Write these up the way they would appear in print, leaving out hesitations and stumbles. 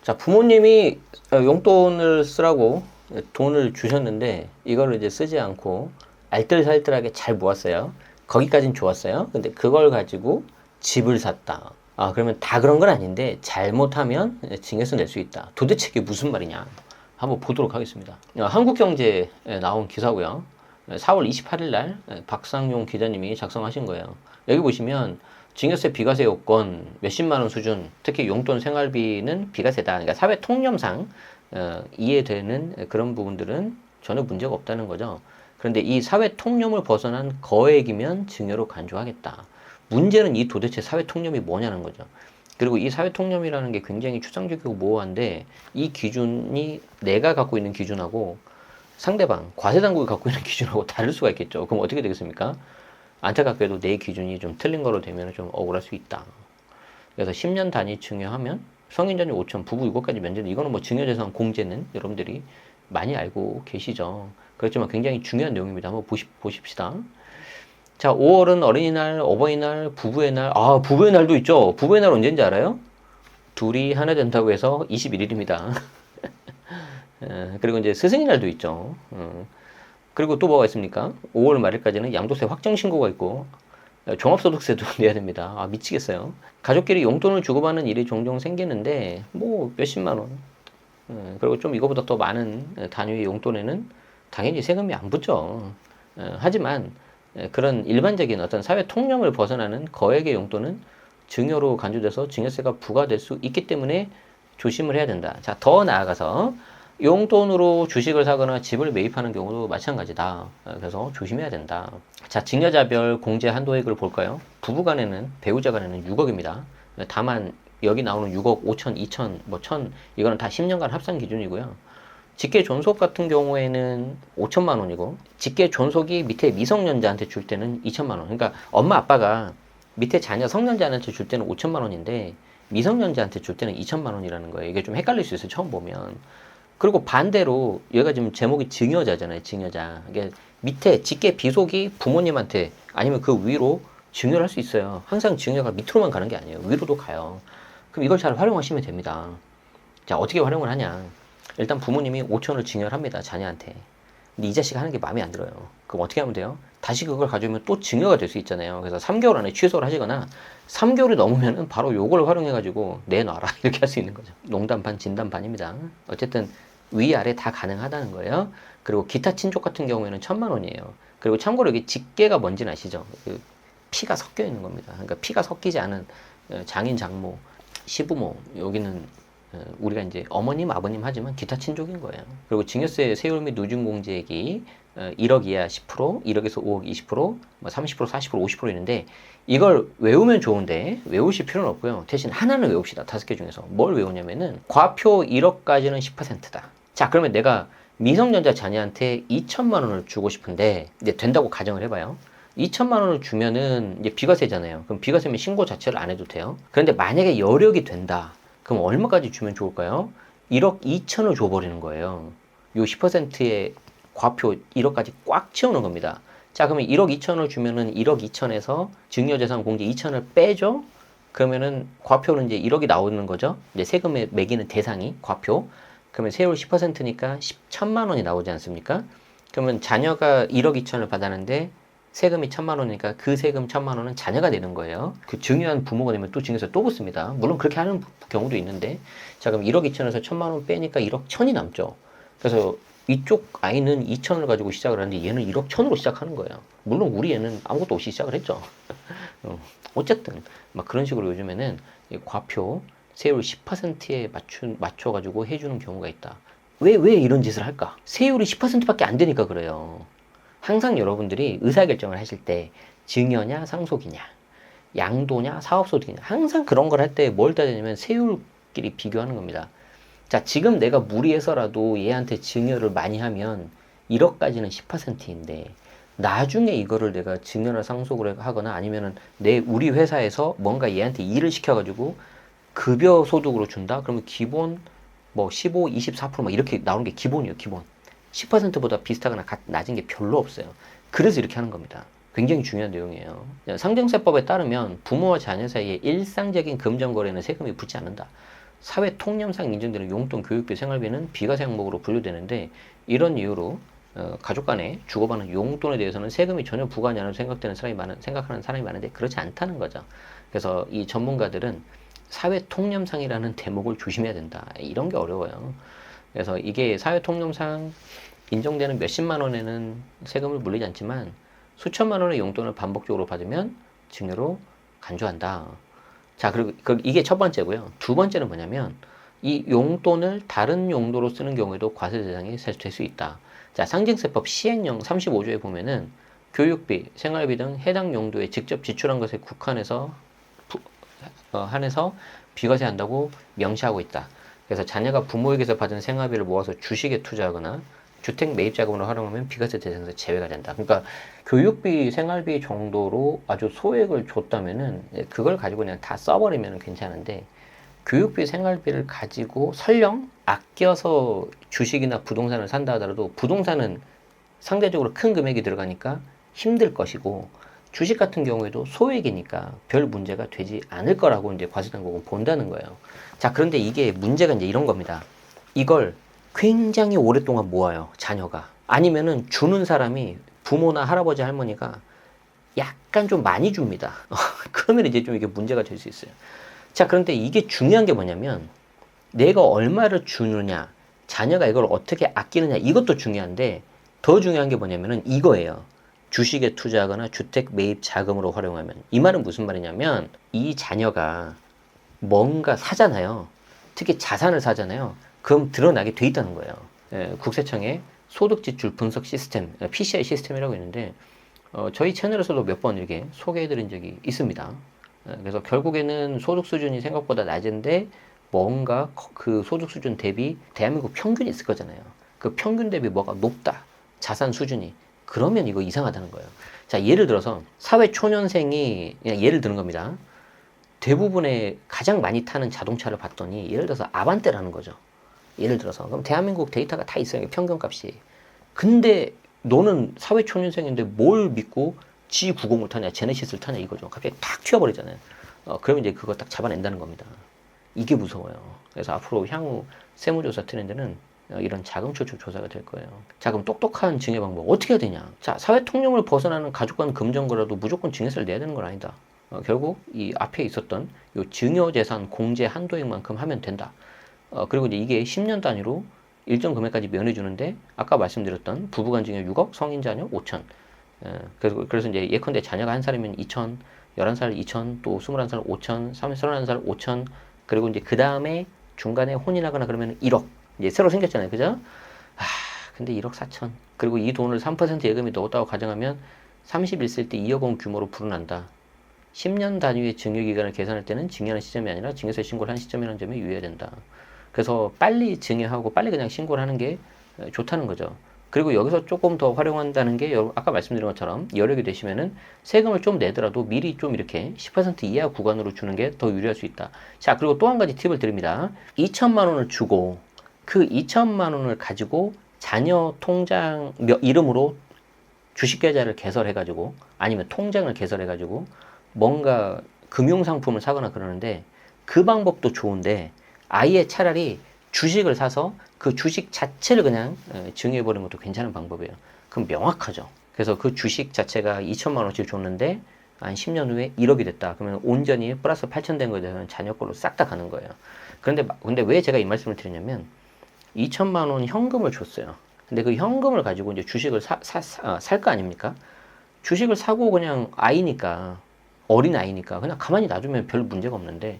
자, 부모님이 용돈을 쓰라고 돈을 주셨는데 이거를 이제 쓰지 않고 알뜰살뜰하게 잘 모았어요. 거기까진 좋았어요. 근데 그걸 가지고 집을 샀다. 아, 그러면 다 그런 건 아닌데 잘못하면 징역서 낼 수 있다. 도대체 이게 무슨 말이냐? 한번 보도록 하겠습니다. 한국경제에 나온 기사고요. 4월 28일 날 박상용 기자님이 작성하신 거예요. 여기 보시면 증여세 비과세 요건 몇십만 원 수준, 특히 용돈 생활비는 비과세다. 그러니까 사회 통념상 이해되는 그런 부분들은 전혀 문제가 없다는 거죠. 그런데 이 사회 통념을 벗어난 거액이면 증여로 간주하겠다. 문제는 이 도대체 사회 통념이 뭐냐는 거죠. 그리고 이 사회 통념이라는 게 굉장히 추상적이고 모호한데 이 기준이 내가 갖고 있는 기준하고 상대방, 과세당국이 갖고 있는 기준하고 다를 수가 있겠죠. 그럼 어떻게 되겠습니까? 안타깝게도 내 기준이 좀 틀린 거로 되면 좀 억울할 수 있다. 그래서 10년 단위 증여하면 성인전유 5천, 부부 6억까지 면제는 이거는 뭐 증여재산 공제는 여러분들이 많이 알고 계시죠. 그렇지만 굉장히 중요한 내용입니다. 한번 보십시다. 자, 5월은 어린이날, 어버이날, 부부의 날. 아, 부부의 날도 있죠. 부부의 날 언제인지 알아요? 둘이 하나 된다고 해서 21일입니다. 그리고 이제 스승의 날도 있죠. 그리고 또 뭐가 있습니까? 5월 말일까지는 양도세 확정 신고가 있고 종합소득세도 내야 됩니다. 아, 미치겠어요. 가족끼리 용돈을 주고받는 일이 종종 생기는데 뭐 몇십만 원. 그리고 좀 이거보다 더 많은 단위의 용돈에는 당연히 세금이 안 붙죠. 하지만 그런 일반적인 어떤 사회 통념을 벗어나는 거액의 용돈은 증여로 간주돼서 증여세가 부과될 수 있기 때문에 조심을 해야 된다. 자, 더 나아가서 용돈으로 주식을 사거나 집을 매입하는 경우도 마찬가지다. 그래서 조심해야 된다. 자, 증여자별 공제 한도액을 볼까요? 부부간에는, 배우자 간에는 6억입니다. 다만 여기 나오는 6억, 5천, 2천, 뭐 1천 이거는 다 10년간 합산 기준이고요. 직계 존속 같은 경우에는 5천만 원이고 직계 존속이 밑에 미성년자한테 줄 때는 2천만 원. 그러니까 엄마 아빠가 밑에 자녀 성년자한테 줄 때는 5천만 원인데 미성년자한테 줄 때는 2천만 원이라는 거예요. 이게 좀 헷갈릴 수 있어요. 처음 보면. 그리고 반대로 얘가 지금 제목이 증여자잖아요. 증여자. 이게 밑에 직계 비속이 부모님한테 아니면 그 위로 증여를 할 수 있어요. 항상 증여가 밑으로만 가는 게 아니에요. 위로도 가요. 그럼 이걸 잘 활용하시면 됩니다. 자, 어떻게 활용을 하냐? 일단 부모님이 5천을 증여를 합니다. 자녀한테. 근데 이 자식이 하는 게 마음에 안 들어요. 그럼 어떻게 하면 돼요? 다시 그걸 가져오면 또 증여가 될 수 있잖아요. 그래서 3개월 안에 취소를 하시거나 3개월이 넘으면은 바로 요걸 활용해가지고 내놔라. 이렇게 할 수 있는 거죠. 농담 반, 진담 반입니다. 어쨌든 위아래 다 가능하다는 거예요. 그리고 기타 친족 같은 경우에는 1,000만 원이에요. 그리고 참고로 여기 직계가 뭔지는 아시죠? 그 피가 섞여 있는 겁니다. 그러니까 피가 섞이지 않은 장인, 장모, 시부모, 여기는 우리가 이제 어머님, 아버님 하지만 기타 친족인 거예요. 그리고 증여세 세율 및 누진공제액이 1억 이하 10%, 1억에서 5억 20%, 뭐 30%, 40%, 50% 있는데 이걸 외우면 좋은데 외우실 필요는 없고요. 대신 하나는 외웁시다. 5개 중에서. 뭘 외우냐면은 과표 1억까지는 10%다. 자, 그러면 내가 미성년자 자녀한테 2천만 원을 주고 싶은데 이제 된다고 가정을 해봐요. 2천만 원을 주면은 이제 비과세잖아요. 그럼 비과세면 신고 자체를 안 해도 돼요. 그런데 만약에 여력이 된다. 그럼 얼마까지 주면 좋을까요? 1억 2천을 줘버리는 거예요. 요 10%의 과표 1억까지 꽉 채우는 겁니다. 자, 그러면 1억 2천을 주면은 1억 2천에서 증여재산 공제 2천을 빼죠? 그러면은 과표는 이제 1억이 나오는 거죠. 이제 세금에 매기는 대상이 과표. 그러면 세율 10%니까 10천만 원이 나오지 않습니까? 그러면 자녀가 1억 2천을 받았는데 세금이 1,000만 원이니까 그 세금 1,000만 원은 자녀가 내는 거예요. 그 증여한 부모가 되면 또 증여세 또 붙습니다. 물론 그렇게 하는 경우도 있는데, 자, 그럼 1억 2천에서 1,000만 원 빼니까 1억 1천이 남죠. 그래서 이쪽 아이는 2천을 가지고 시작을 하는데 얘는 1억 1천으로 시작하는 거예요. 물론 우리 애는 아무것도 없이 시작을 했죠. 어쨌든 막 그런 식으로 요즘에는 과표 세율 10%에 맞춰가지고 해주는 경우가 있다. 왜 이런 짓을 할까? 세율이 10%밖에 안 되니까 그래요. 항상 여러분들이 의사결정을 하실 때 증여냐 상속이냐 양도냐 사업소득이냐 항상 그런 걸 할 때 뭘 따지냐면 세율끼리 비교하는 겁니다. 자, 지금 내가 무리해서라도 얘한테 증여를 많이 하면 1억까지는 10%인데 나중에 이거를 내가 증여나 상속을 하거나 아니면은 우리 회사에서 뭔가 얘한테 일을 시켜가지고 급여 소득으로 준다? 그러면 기본 뭐 15, 24%막 이렇게 나오는 게 기본이에요. 기본. 10%보다 비슷하거나 낮은 게 별로 없어요. 그래서 이렇게 하는 겁니다. 굉장히 중요한 내용이에요. 상정세법에 따르면 부모와 자녀 사이에 일상적인 금전거래는 세금이 붙지 않는다. 사회 통념상 인정되는 용돈, 교육비, 생활비는 비과세 항목으로 분류되는데 이런 이유로 가족 간에 주고받는 용돈에 대해서는 세금이 전혀 부과하지 않아도 생각하는 사람이 많은데 그렇지 않다는 거죠. 그래서 이 전문가들은 사회 통념상이라는 대목을 조심해야 된다. 이런 게 어려워요. 그래서 이게 사회 통념상 인정되는 몇십만 원에는 세금을 물리지 않지만 수천만 원의 용돈을 반복적으로 받으면 증여로 간주한다. 자, 그리고 이게 첫 번째고요. 두 번째는 뭐냐면 이 용돈을 다른 용도로 쓰는 경우에도 과세 대상이 될 수 있다. 자, 상징세법 시행령 35조에 보면은 교육비, 생활비 등 해당 용도에 직접 지출한 것에 한해서 비과세한다고 명시하고 있다. 그래서 자녀가 부모에게서 받은 생활비를 모아서 주식에 투자하거나 주택 매입 자금으로 활용하면 비과세 대상에서 제외가 된다. 그러니까 교육비, 생활비 정도로 아주 소액을 줬다면은 그걸 가지고 그냥 다 써버리면 괜찮은데 교육비, 생활비를 가지고 설령 아껴서 주식이나 부동산을 산다 하더라도 부동산은 상대적으로 큰 금액이 들어가니까 힘들 것이고 주식 같은 경우에도 소액이니까 별 문제가 되지 않을 거라고 이제 과세당국은 본다는 거예요. 자, 그런데 이게 문제가 이제 이런 겁니다. 이걸 굉장히 오랫동안 모아요, 자녀가. 아니면은 주는 사람이 부모나 할아버지, 할머니가 약간 좀 많이 줍니다. 그러면 이제 좀 이게 문제가 될 수 있어요. 자, 그런데 이게 중요한 게 뭐냐면 내가 얼마를 주느냐, 자녀가 이걸 어떻게 아끼느냐, 이것도 중요한데 더 중요한 게 뭐냐면은 이거예요. 주식에 투자하거나 주택 매입 자금으로 활용하면. 이 말은 무슨 말이냐면 이 자녀가 뭔가 사잖아요. 특히 자산을 사잖아요. 그럼 드러나게 돼 있다는 거예요. 국세청의 소득지출 분석 시스템, PCI 시스템이라고 있는데 저희 채널에서도 몇 번 이렇게 소개해드린 적이 있습니다. 그래서 결국에는 소득 수준이 생각보다 낮은데 뭔가 그 소득 수준 대비 대한민국 평균이 있을 거잖아요. 그 평균 대비 뭐가 높다. 자산 수준이. 그러면 이거 이상하다는 거예요. 자, 예를 들어서 사회 초년생이 그냥 예를 드는 겁니다. 대부분의 가장 많이 타는 자동차를 봤더니 예를 들어서 아반떼라는 거죠. 예를 들어서 그럼 대한민국 데이터가 다 있어요. 평균값이. 근데 너는 사회 초년생인데 뭘 믿고 G90을 타냐, 제네시스를 타냐 이거죠. 갑자기 탁 튀어버리잖아요. 그러면 이제 그거 딱 잡아낸다는 겁니다. 이게 무서워요. 그래서 앞으로 향후 세무조사 트렌드는 이런 자금 추출 조사가 될 거예요. 자, 그럼 똑똑한 증여 방법 어떻게 해야 되냐? 자, 사회 통념을 벗어나는 가족 간 금전거래도 무조건 증여세를 내야 되는 건 아니다. 결국 이 앞에 있었던 요 증여재산 공제 한도액만큼 하면 된다. 그리고 이제 이게 10년 단위로 일정 금액까지 면해주는데 아까 말씀드렸던 부부간 증여 6억, 성인 자녀 5천. 그래서 이제 예컨대 자녀가 한 살이면 2천, 11살 2천, 또 21살 5천, 31살 5천, 그리고 이제 그 다음에 중간에 혼인하거나 그러면 1억. 이제 새로 생겼잖아요. 그죠? 근데 1억 4천. 그리고 이 돈을 3% 예금이 넣었다고 가정하면 31세 때 2억 원 규모로 불어난다. 10년 단위의 증여기간을 계산할 때는 증여하는 시점이 아니라 증여세 신고를 한 시점이라는 점에 유의해야 된다. 그래서 빨리 증여하고 빨리 그냥 신고를 하는 게 좋다는 거죠. 그리고 여기서 조금 더 활용한다는 게 아까 말씀드린 것처럼 여력이 되시면은 세금을 좀 내더라도 미리 좀 이렇게 10% 이하 구간으로 주는 게 더 유리할 수 있다. 자, 그리고 또 한 가지 팁을 드립니다. 2천만 원을 주고 그 2천만 원을 가지고 자녀 통장 이름으로 주식계좌를 개설해가지고 아니면 통장을 개설해가지고 뭔가 금융상품을 사거나 그러는데 그 방법도 좋은데 아예 차라리 주식을 사서 그 주식 자체를 그냥 증여해버리는 것도 괜찮은 방법이에요. 그럼 명확하죠. 그래서 그 주식 자체가 2천만 원씩 줬는데 한 10년 후에 1억이 됐다. 그러면 온전히 플러스 8천 된 거에 대해서는 자녀 걸로 싹 다 가는 거예요. 근데 왜 제가 이 말씀을 드리냐면 2천만 원 현금을 줬어요. 근데 그 현금을 가지고 이제 주식을 살 거 아닙니까? 주식을 사고 그냥 어린 아이니까 그냥 가만히 놔두면 별 문제가 없는데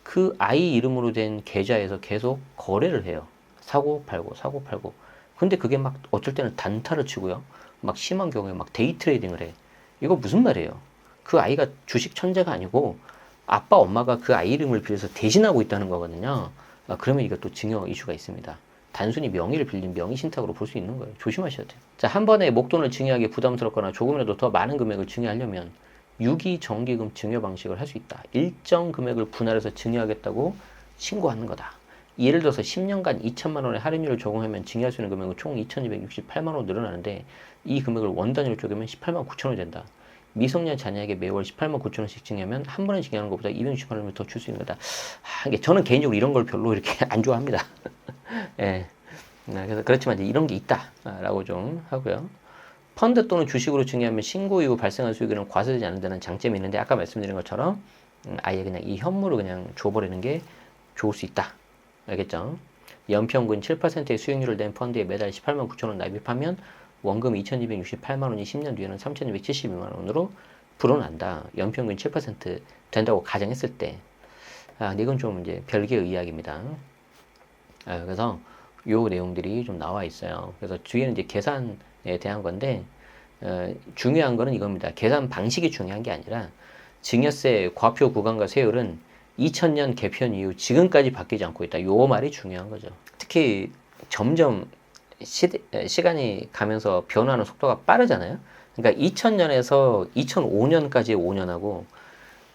그 아이 이름으로 된 계좌에서 계속 거래를 해요. 사고 팔고 사고 팔고. 근데 그게 막 어쩔 때는 단타를 치고요. 막 심한 경우에 막 데이 트레이딩을 해. 이거 무슨 말이에요? 그 아이가 주식 천재가 아니고 아빠 엄마가 그 아이 이름을 빌려서 대신하고 있다는 거거든요. 그러면 이것도 증여 이슈가 있습니다. 단순히 명의를 빌린 명의 신탁으로 볼 수 있는 거예요. 조심하셔야 돼요. 자, 한 번에 목돈을 증여하기 부담스럽거나 조금이라도 더 많은 금액을 증여하려면 유기정기금 증여 방식을 할 수 있다. 일정 금액을 분할해서 증여하겠다고 신고하는 거다. 예를 들어서 10년간 2천만 원의 할인율을 적용하면 증여할 수 있는 금액은 총 2,268만 원 늘어나는데 이 금액을 원 단위로 쪼개면 18만 9천 원이 된다. 미성년 자녀에게 매월 18만 9천 원씩 증여하면 한 번에 증여하는 것보다 268원을 더 줄 수 있는 거다. 이게 저는 개인적으로 이런 걸 별로 이렇게 안 좋아합니다. 예. 그래서 그렇지만 이제 이런 게 있다라고 좀 하고요. 펀드 또는 주식으로 증여하면 신고 이후 발생한 수익은 과세되지 않는다는 장점이 있는데 아까 말씀드린 것처럼 아예 그냥 이 현물을 그냥 줘버리는 게 좋을 수 있다. 알겠죠? 연평균 7%의 수익률을 낸 펀드에 매달 18만 9천 원 납입하면 원금 2,268만 원이 10년 뒤에는 3,272만 원으로 불어난다. 연평균 7% 된다고 가정했을 때. 근데 이건 좀 이제 별개의 이야기입니다. 그래서 요 내용들이 좀 나와 있어요. 그래서 뒤에는 이제 계산에 대한 건데, 중요한 거는 이겁니다. 계산 방식이 중요한 게 아니라, 증여세 과표 구간과 세율은 2000년 개편 이후 지금까지 바뀌지 않고 있다. 요 말이 중요한 거죠. 특히 점점 시간이 가면서 변화하는 속도가 빠르잖아요. 그러니까 2000년에서 2005년까지의 5년하고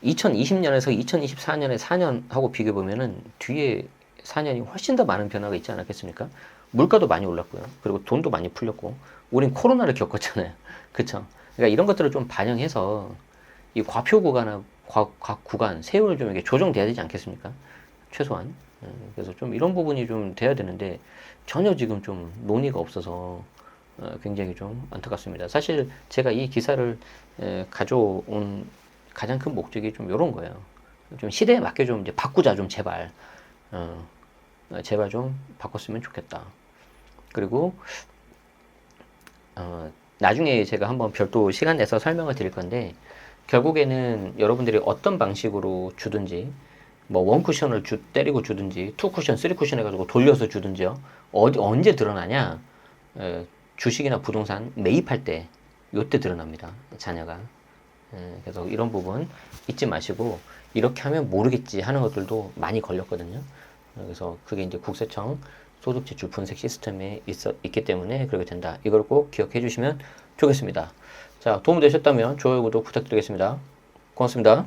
2020년에서 2024년의 4년하고 비교해 보면은 뒤에 4년이 훨씬 더 많은 변화가 있지 않았겠습니까? 물가도 많이 올랐고요. 그리고 돈도 많이 풀렸고, 우린 코로나를 겪었잖아요. 그쵸? 그러니까 이런 것들을 좀 반영해서 이 과표 구간이나 각 구간, 세율을 좀 이렇게 조정돼야 되지 않겠습니까? 최소한. 그래서 좀 이런 부분이 좀 돼야 되는데, 전혀 지금 좀 논의가 없어서 굉장히 좀 안타깝습니다. 사실 제가 이 기사를 가져온 가장 큰 목적이 좀 이런 거예요. 좀 시대에 맞게 좀 이제 바꾸자, 좀 제발. 제발 좀 바꿨으면 좋겠다. 그리고 나중에 제가 한번 별도 시간 내서 설명을 드릴 건데, 결국에는 여러분들이 어떤 방식으로 주든지, 뭐 원 쿠션을 때리고 주든지, 투 쿠션, 쓰리 쿠션 해가지고 돌려서 주든지요. 언제 드러나냐? 주식이나 부동산 매입할 때, 요때 드러납니다. 자녀가. 그래서 이런 부분 잊지 마시고, 이렇게 하면 모르겠지 하는 것들도 많이 걸렸거든요. 그래서 그게 이제 국세청 소득지출 분석 시스템에 있기 때문에 그렇게 된다. 이걸 꼭 기억해 주시면 좋겠습니다. 자, 도움 되셨다면 좋아요, 구독 부탁드리겠습니다. 고맙습니다.